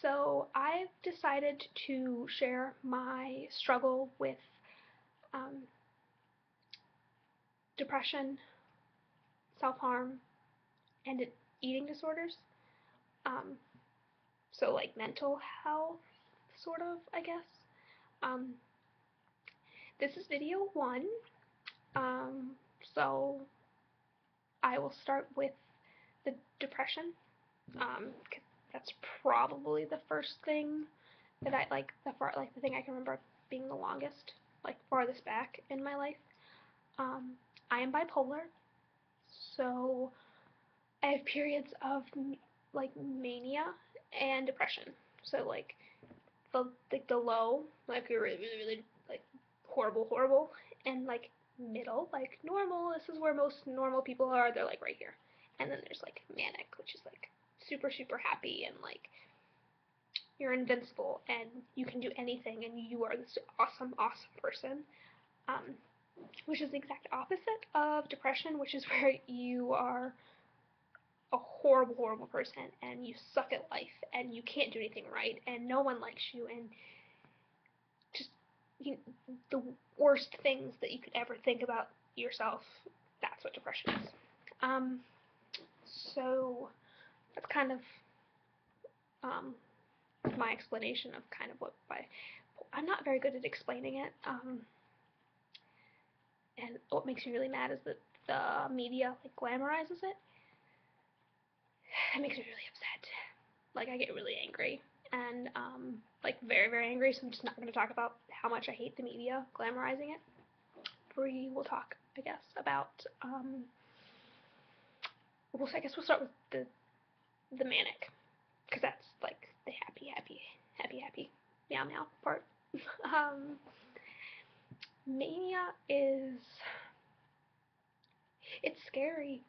So I've decided to share my struggle with um, depression, self-harm, and eating disorders. Um, so like mental health, sort of, I guess. Um, this is video one. Um, so I will start with the depression. 'Cause that's probably the first thing that I like the thing I can remember being the longest, like farthest back in my life. Um, I am bipolar, so I have periods of like mania and depression. So like the low, like you're really like horrible, and like middle, like normal. This is where most normal people are. They're like right here, and then there's like manic, which is like super happy and like you're invincible and you can do anything and you are this awesome person. Um, which is the exact opposite of depression, which is where you are a horrible person and you suck at life and you can't do anything right and no one likes you and just you, the worst things that you could ever think about yourself. That's what depression is. Um, so that's kind of um, my explanation of kind of what I'm not very good at explaining it. And what makes me really mad is that the media like glamorizes it. It makes me really upset. Like I get really angry and like very angry. So I'm just not going to talk about how much I hate the media glamorizing it. We will talk, I guess, about well, I guess we'll start with the manic because that's like the happy meow meow part. um, Mania is it's scary.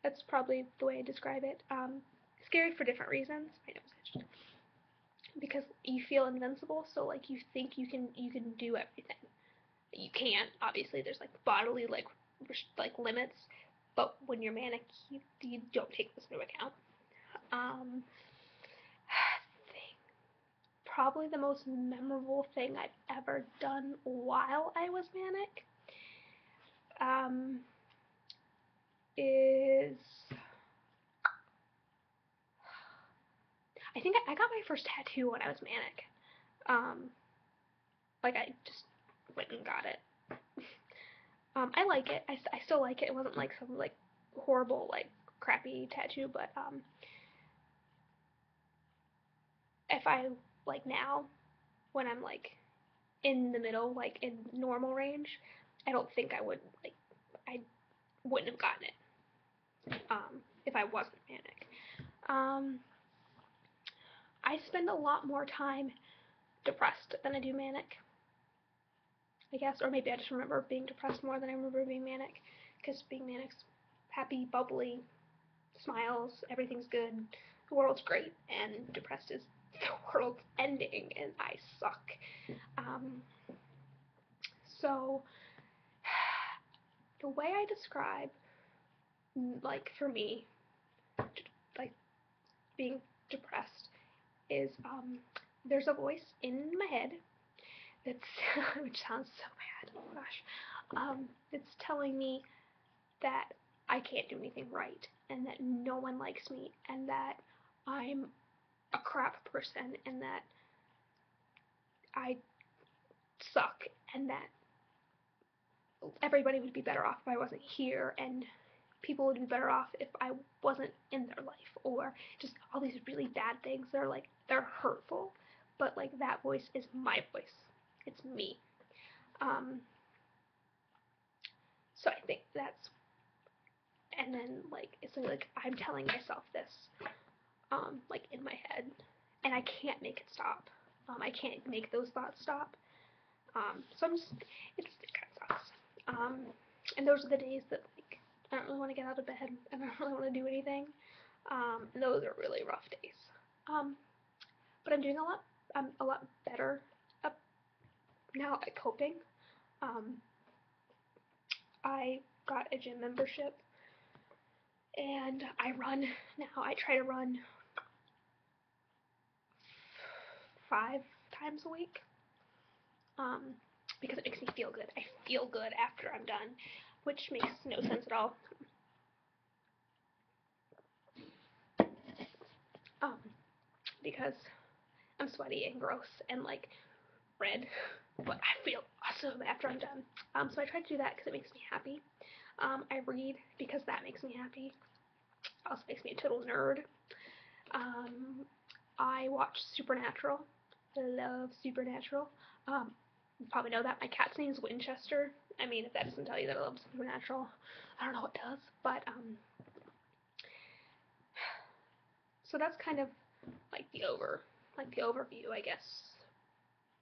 That's probably the way I describe it. Scary for different reasons. My nose itched. Because you feel invincible, so like you think you can do everything. You can't. Obviously, there's like bodily like limits, but when you're manic, you don't take this into account. Um, Probably the most memorable thing I've ever done while I was manic um, is I think I got my first tattoo when I was manic. Um, like I just went and got it. I like it. I still like it. It wasn't like some like horrible like crappy tattoo, but if I like now when I'm like in the middle, like in normal range, I don't think I wouldn't have gotten it if I wasn't manic. Um, I spend a lot more time depressed than I do manic, I guess, or maybe I just remember being depressed more than I remember being manic, because being manic's happy, bubbly, smiles, everything's good, the world's great, and depressed is the world's ending and I suck. Um, so the way I describe, like for me, like being depressed is there's a voice in my head that's which sounds so bad. Oh gosh, it's telling me that I can't do anything right and that no one likes me and that I'm a crap person and that I suck and that everybody would be better off if I wasn't here and people would be better off if I wasn't in their life or just all these really bad things. They're hurtful, but like that voice is my voice. It's me. Um, so I think that's and then like it's like I'm telling myself this like in my head and I can't make it stop. I can't make those thoughts stop. So I'm just it kind of sucks. And those are the days that like I don't really want to get out of bed and I don't really want to do anything. And those are really rough days. Um, but I'm a lot better up now at coping. Um, I got a gym membership and I run now. I try to run 5 times a week, um, because it makes me feel good. I feel good after I'm done, which makes no sense at all. Um, because I'm sweaty and gross and like red, but I feel awesome after I'm done. So I try to do that because it makes me happy. I read because that makes me happy. Also makes me a total nerd. Um, I watch Supernatural. I love Supernatural. You probably know that my cat's name is Winchester. I mean, if that doesn't tell you that I love Supernatural, I don't know what does. But so that's kind of like the overview, I guess,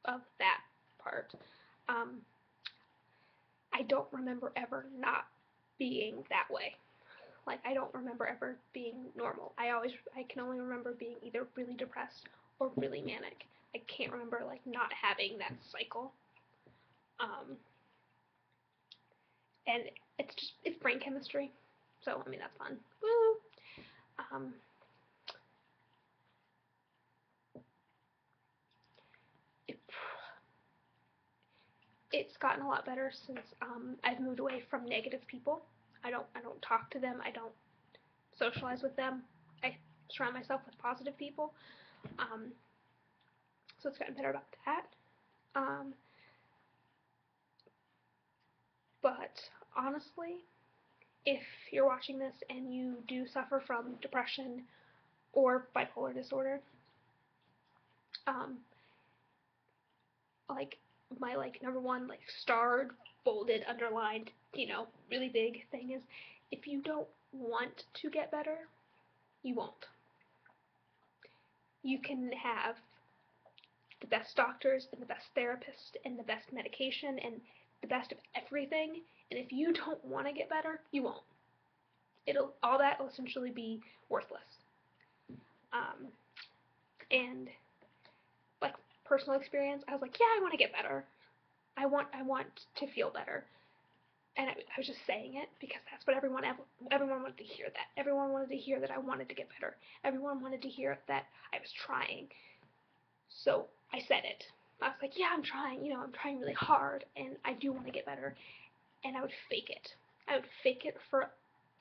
of that part. Um, I don't remember ever not being that way. Like I don't remember ever being normal. I can only remember being either really depressed or really manic. I can't remember like not having that cycle. Um, and it's brain chemistry. So I mean that's fun. Woo. Um, it, it's gotten a lot better since I've moved away from negative people. I don't talk to them. I don't socialize with them. I surround myself with positive people. Um, so it's gotten better about that. Um, but honestly, if you're watching this and you do suffer from depression or bipolar disorder, um, like my like number one like starred, bolded, underlined, really big thing is if you don't want to get better, you won't. You can have the best doctors and the best therapists and the best medication and the best of everything, and if you don't want to get better, you won't. It'll all that will essentially be worthless. Um, and like personal experience, I was like, yeah, I want to get better. I want to feel better. And I was just saying it because that's what everyone wanted to hear. That everyone wanted to hear that I wanted to get better. Everyone wanted to hear that I was trying. So I said it. I was like, yeah, I'm trying. I'm trying really hard, and I do want to get better. And I would fake it. I would fake it for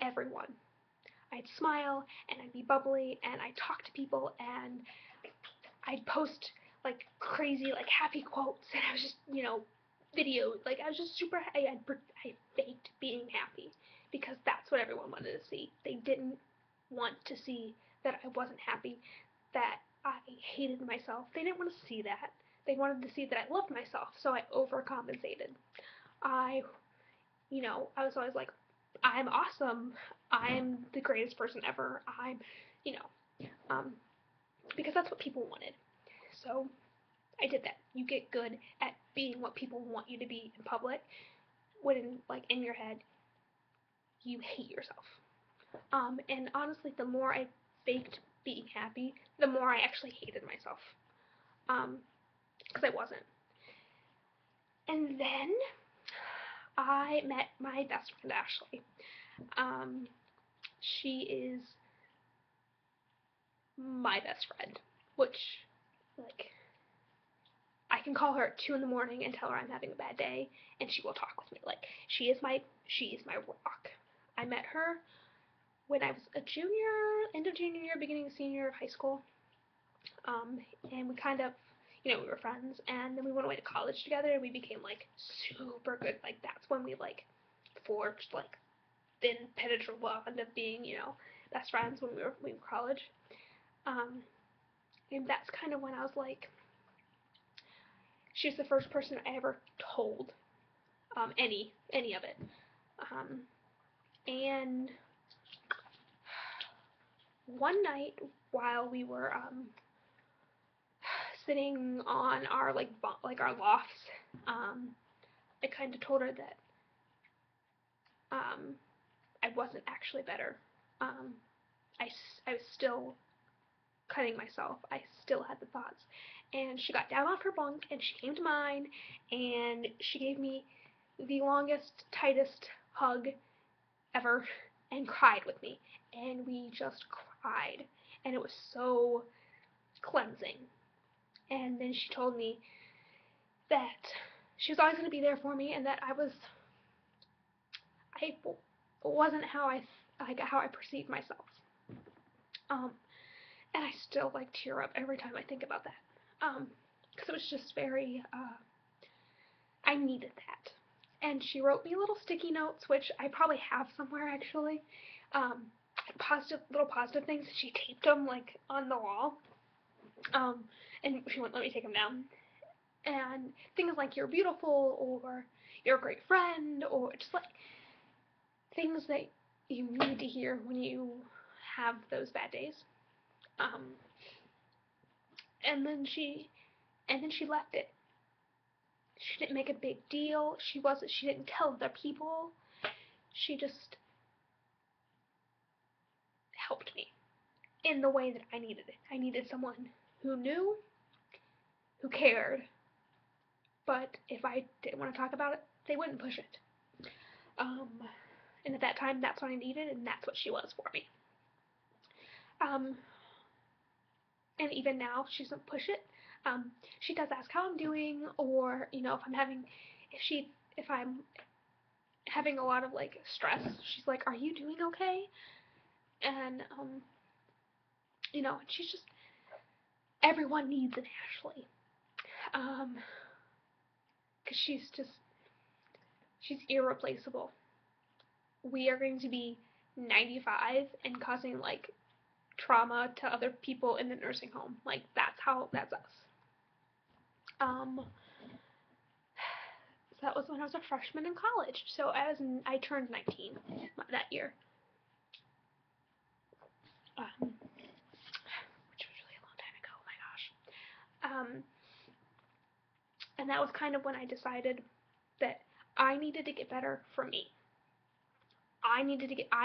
everyone. I'd smile and I'd be bubbly and I'd talk to people and I'd post like crazy like happy quotes and I was just video like I was just super I faked being happy because that's what everyone wanted to see. They didn't want to see that I wasn't happy, that I hated myself. They didn't want to see that. They wanted to see that I loved myself, so I overcompensated. I I was always like, I'm awesome. I'm the greatest person ever. I'm, you know, um, because that's what people wanted. So I did that. You get good at being what people want you to be in public, when like in your head you hate yourself. And honestly, the more I faked being happy, the more I actually hated myself. Because I wasn't. And then I met my best friend Ashley. Um, she is my best friend, which like I can call her at 2 in the morning and tell her I'm having a bad day, and she will talk with me. Like she is my rock. I met her when I was a junior, end of junior year, beginning of senior year of high school, um, and we kind of, we were friends, and then we went away to college together, and we became like super good. Like that's when we like forged like thin penetrable bond of being, best friends when we were in college. Um, and that's kind of when I was like, she was the first person I ever told any of it. Um, and one night while we were sitting on our like our lofts, I kind of told her that um, I wasn't actually better. Um, I was still cutting myself. I still had the thoughts. And she got down off her bunk and she came to mine and she gave me the longest, tightest hug ever and cried with me. And we just cried. And it was so cleansing. And then she told me that she was always going to be there for me, and that I wasn't how I perceived myself. Um, and I still like tear up every time I think about that. Because it was just very, I needed that. And she wrote me little sticky notes, which I probably have somewhere actually. Um, little positive things. She taped them like on the wall. Um, and she wouldn't let me take them down. And things like "you're beautiful" or "you're a great friend," or just like things that you need to hear when you have those bad days. Um, and then she left it. She didn't make a big deal. She didn't tell other people. She just helped me in the way that I needed it. I needed someone who knew, who cared, but if I didn't want to talk about it, they wouldn't push it. Um, and at that time, that's what I needed, and that's what she was for me. Um, and even now, she doesn't push it. She does ask how I'm doing, or if I'm having a lot of like stress, she's like, "Are you doing okay?" And she's just everyone needs an Ashley. Um, because she's irreplaceable. We are going to be 95 and causing like trauma to other people in the nursing home. Like that's us. Um, so that was when I was a freshman in college. So I turned 19 that year. Which was really a long time ago. Oh my gosh. And that was kind of when I decided that I needed to get better for me. I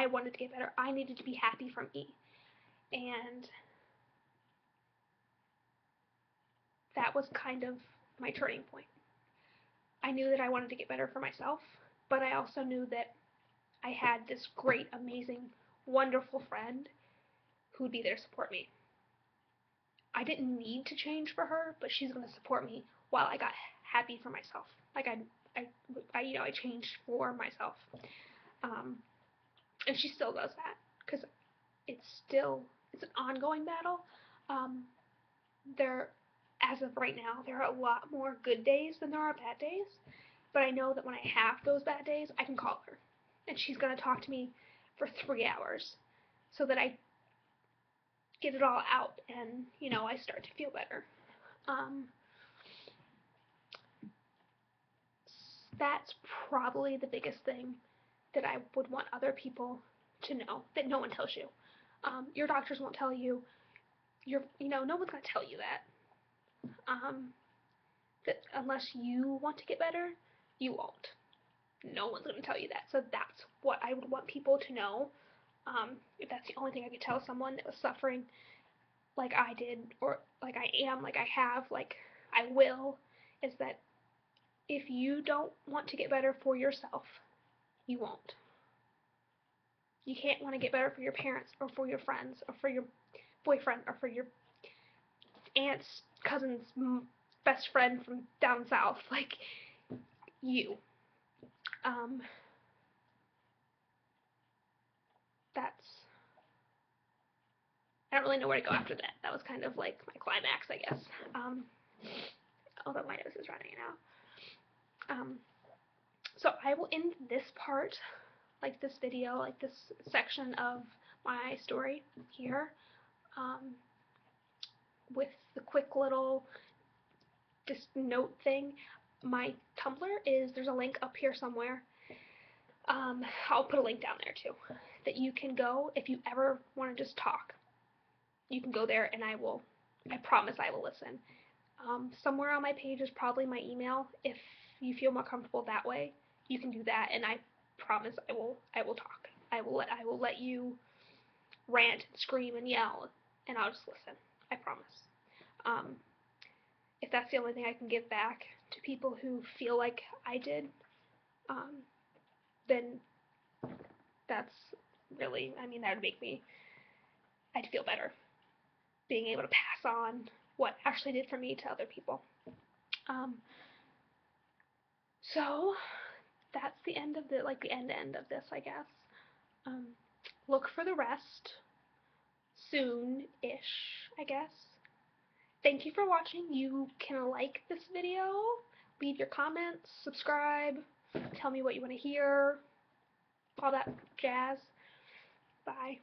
wanted to get better. I needed to be happy for me. And that was kind of my turning point. I knew that I wanted to get better for myself, but I also knew that I had this great, amazing, wonderful friend who would be there to support me. I didn't need to change for her, but she's going to support me while I got happy for myself. Like I changed for myself, um, and she still does that because it's an ongoing battle. Um, there, as of right now, there are a lot more good days than there are bad days. But I know that when I have those bad days, I can call her, and she's gonna talk to me for 3 hours, so that I get it all out, and I start to feel better. Um, that's probably the biggest thing that I would want other people to know that no one tells you. Your doctors won't tell you. No one's gonna tell you that. Um, that unless you want to get better, you won't. No one's gonna tell you that. So that's what I would want people to know. If that's the only thing I could tell someone that was suffering like I did, or like I am, like I have, like I will, is that if you don't want to get better for yourself, you won't. You can't want to get better for your parents or for your friends or for your boyfriend or for your aunt's cousin's best friend from down south. Like you. Um, that's I don't really know where to go after that. That was kind of like my climax, I guess. Although my nose is running now. So I will end this part, like this video, like this section of my story here, um, with the quick little just note thing. My Tumblr there's a link up here somewhere. I'll put a link down there too, that you can go if you ever want to just talk. You can go there and I promise I will listen. Somewhere on my page is probably my email. If you feel more comfortable that way, you can do that, and I promise I will talk. I will let you rant, scream, and yell, and I'll just listen. I promise. Um, if that's the only thing I can give back to people who feel like I did, um, then that's really, that would make me, I'd feel better being able to pass on what Ashley did for me to other people. So that's the end of the end of this, I guess. Um, look for the rest soon-ish, I guess. Thank you for watching. You can like this video, leave your comments, subscribe, tell me what you want to hear, all that jazz. Bye.